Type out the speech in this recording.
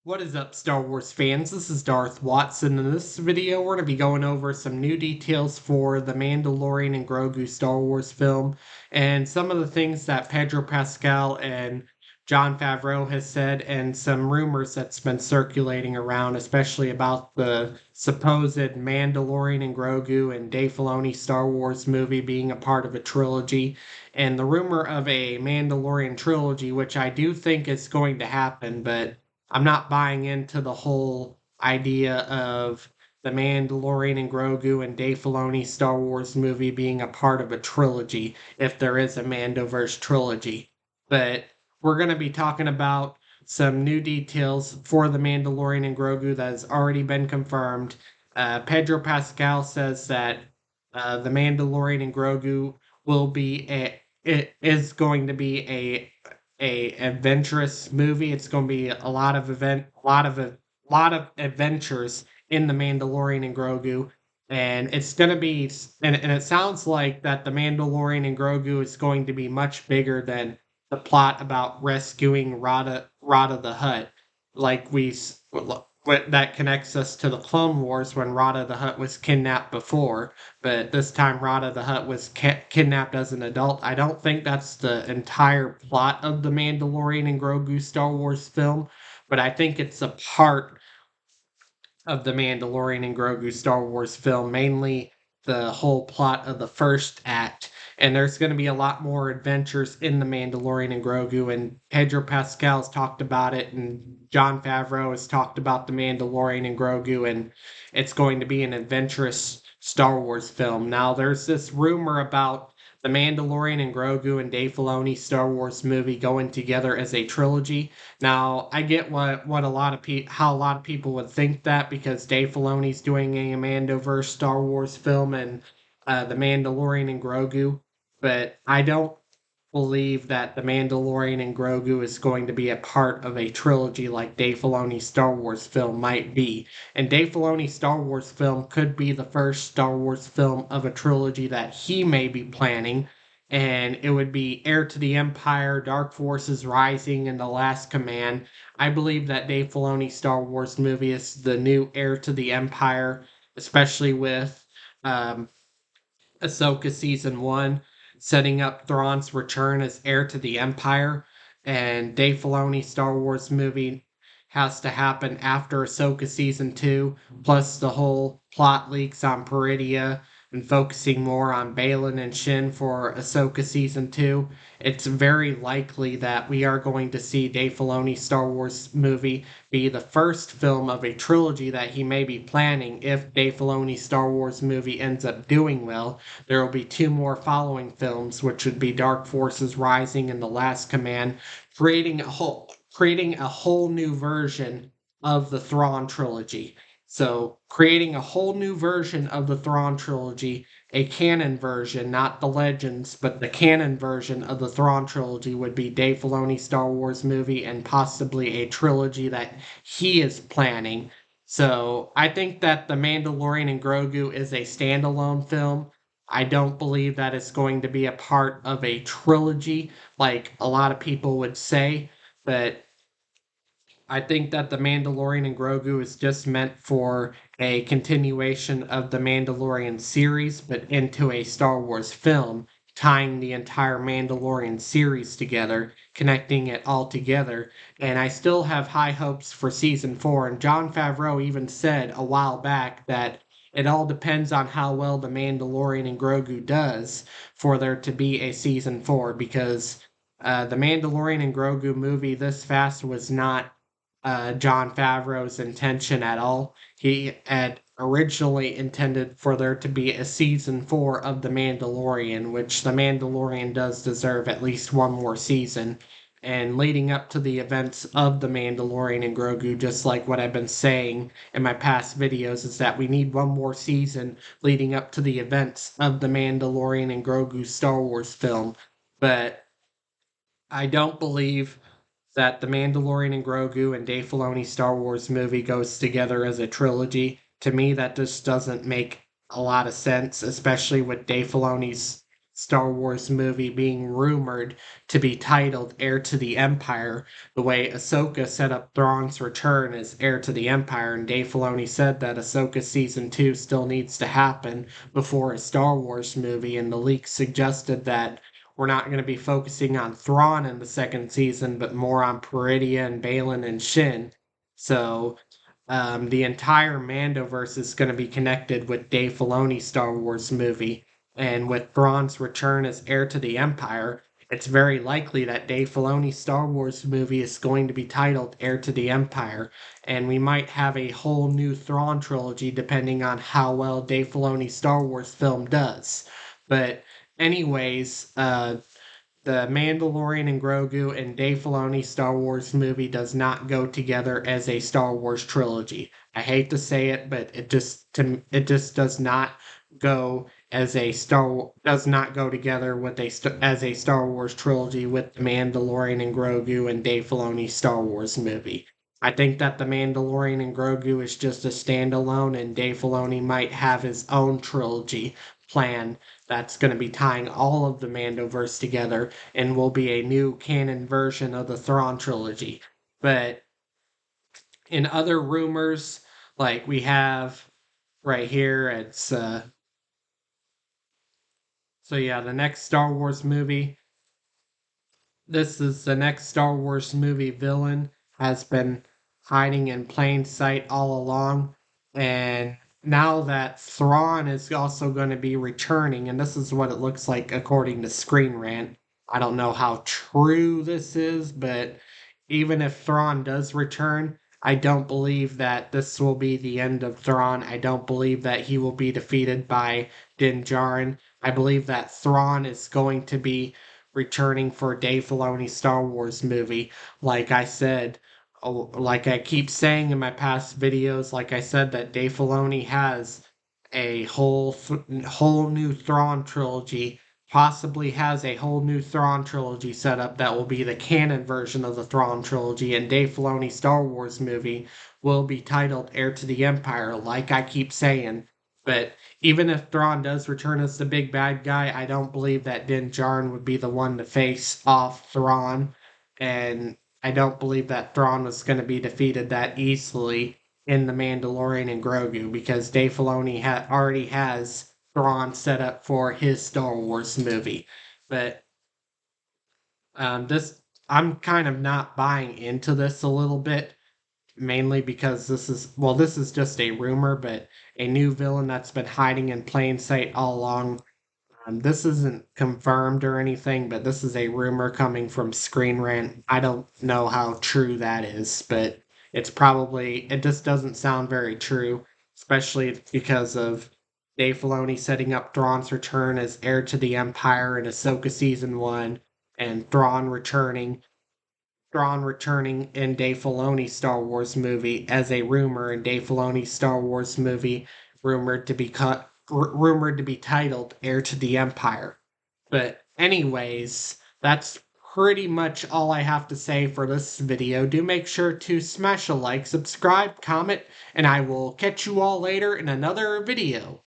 What is up, Star Wars fans? This is Darth Watson. In this video, we're going to be going over some new details for the Mandalorian and Grogu Star Wars film, and some of the things that Pedro Pascal and Jon Favreau has said, and some rumors that's been circulating around, especially about the supposed Mandalorian and Grogu and Dave Filoni Star Wars movie being a part of a trilogy, and the rumor of a Mandalorian trilogy, which I do think is going to happen, but I'm not buying into the whole idea of the Mandalorian and Grogu and Dave Filoni Star Wars movie being a part of a trilogy, if there is a Mandoverse trilogy. But we're going to be talking about some new details for the Mandalorian and Grogu that has already been confirmed. Pedro Pascal says that the Mandalorian and Grogu will be it is going to be a adventurous movie. It's going to be a lot of adventures in the Mandalorian and Grogu, and it's going to be and it sounds like that the Mandalorian and Grogu is going to be much bigger than the plot about rescuing Rada the Hutt, like what that connects us to the Clone Wars when Rada the Hutt was kidnapped before, but this time Rada the Hutt was kidnapped as an adult. I don't think that's the entire plot of the Mandalorian and Grogu Star Wars film, but I think it's a part of the Mandalorian and Grogu Star Wars film, mainly the whole plot of the first act. And there's going to be a lot more adventures in the Mandalorian and Grogu, and Pedro Pascal's talked about it, and Jon Favreau has talked about the Mandalorian and Grogu, and it's going to be an adventurous Star Wars film. Now, there's this rumor about the Mandalorian and Grogu and Dave Filoni Star Wars movie going together as a trilogy. Now, I get what a lot of how a lot of people would think that, because Dave Filoni's doing a Mandoverse Star Wars film, and the Mandalorian and Grogu, but I don't believe that the Mandalorian and Grogu is going to be a part of a trilogy like Dave Filoni's Star Wars film might be. And Dave Filoni's Star Wars film could be the first Star Wars film of a trilogy that he may be planning, and it would be Heir to the Empire, Dark Forces Rising, and The Last Command. I believe that Dave Filoni's Star Wars movie is the new Heir to the Empire, especially with um, Ahsoka season one, setting up Thrawn's return as heir to the Empire, and Dave Filoni's Star Wars movie has to happen after Ahsoka season two, plus the whole plot leaks on Peridia and focusing more on Balin and Shin for Ahsoka season two. It's very likely that we are going to see Dave Filoni's Star Wars movie be the first film of a trilogy that he may be planning if Dave Filoni's Star Wars movie ends up doing well. There will be two more following films, which would be Dark Forces Rising and The Last Command, creating a whole new version of the Thrawn trilogy. So, creating a whole new version of the Thrawn trilogy, a canon version, not the Legends, but the canon version of the Thrawn trilogy would be Dave Filoni's Star Wars movie, and possibly a trilogy that he is planning. So, I think that The Mandalorian and Grogu is a standalone film. I don't believe that it's going to be a part of a trilogy like a lot of people would say, but I think that The Mandalorian and Grogu is just meant for a continuation of the Mandalorian series, but into a Star Wars film, tying the entire Mandalorian series together, connecting it all together. And I still have high hopes for season four. And Jon Favreau even said a while back that it all depends on how well The Mandalorian and Grogu does for there to be a season four, because the Mandalorian and Grogu movie this fast was not Jon Favreau's intention at all. He had originally intended for there to be a season four of The Mandalorian, which The Mandalorian does deserve at least one more season. And leading up to the events of The Mandalorian and Grogu, just like what I've been saying in my past videos, is that we need one more season leading up to the events of The Mandalorian and Grogu Star Wars film. But I don't believe that The Mandalorian and Grogu and Dave Filoni's Star Wars movie goes together as a trilogy. To me, that just doesn't make a lot of sense, especially with Dave Filoni's Star Wars movie being rumored to be titled Heir to the Empire, the way Ahsoka set up Thrawn's return as Heir to the Empire, and Dave Filoni said that Ahsoka Season 2 still needs to happen before a Star Wars movie, and the leaks suggested that we're not going to be focusing on Thrawn in the second season, but more on Peridia and Balin and Shin. So the entire Mandoverse is going to be connected with Dave Filoni's Star Wars movie. And with Thrawn's return as heir to the Empire, it's very likely that Dave Filoni's Star Wars movie is going to be titled Heir to the Empire. And we might have a whole new Thrawn trilogy depending on how well Dave Filoni's Star Wars film does. But, anyways, the Mandalorian and Grogu and Dave Filoni's Star Wars movie does not go together as a Star Wars trilogy. I hate to say it, but it just does not go does not go together with as a Star Wars trilogy with the Mandalorian and Grogu and Dave Filoni's Star Wars movie. I think that the Mandalorian and Grogu is just a standalone, and Dave Filoni might have his own trilogy plan that's going to be tying all of the Mandoverse together and will be a new canon version of the Thrawn trilogy. But in other rumors, like we have right here, it's so yeah, the next Star Wars movie. This is the next Star Wars movie villain has been hiding in plain sight all along, and now that Thrawn is also going to be returning, and this is what it looks like according to Screen Rant. I don't know how true this is, but even if Thrawn does return, I don't believe that this will be the end of Thrawn. I don't believe that he will be defeated by Din Djarin. I believe that Thrawn is going to be returning for Dave Filoni's Star Wars movie. Like I said, like I keep saying in my past videos, like I said that Dave Filoni has a whole new Thrawn trilogy, possibly has a whole new Thrawn trilogy set up that will be the canon version of the Thrawn trilogy, and Dave Filoni's Star Wars movie will be titled Heir to the Empire, like I keep saying. But even if Thrawn does return as the big bad guy, I don't believe that Din Djarin would be the one to face off Thrawn, and I don't believe that Thrawn was going to be defeated that easily in The Mandalorian and Grogu, because Dave Filoni already has Thrawn set up for his Star Wars movie. But this, I'm kind of not buying into this a little bit, mainly because this is just a rumor, but a new villain that's been hiding in plain sight all along. This isn't confirmed or anything, but this is a rumor coming from Screen Rant. I don't know how true that is, but it just doesn't sound very true, especially because of Dave Filoni setting up Thrawn's return as heir to the Empire in Ahsoka Season 1, and Thrawn returning in Dave Filoni's Star Wars movie as a rumor in Dave Filoni's Star Wars movie rumored to be titled Heir to the Empire. But anyways, that's pretty much all I have to say for this video. Do make sure to smash a like, subscribe, comment, and I will catch you all later in another video.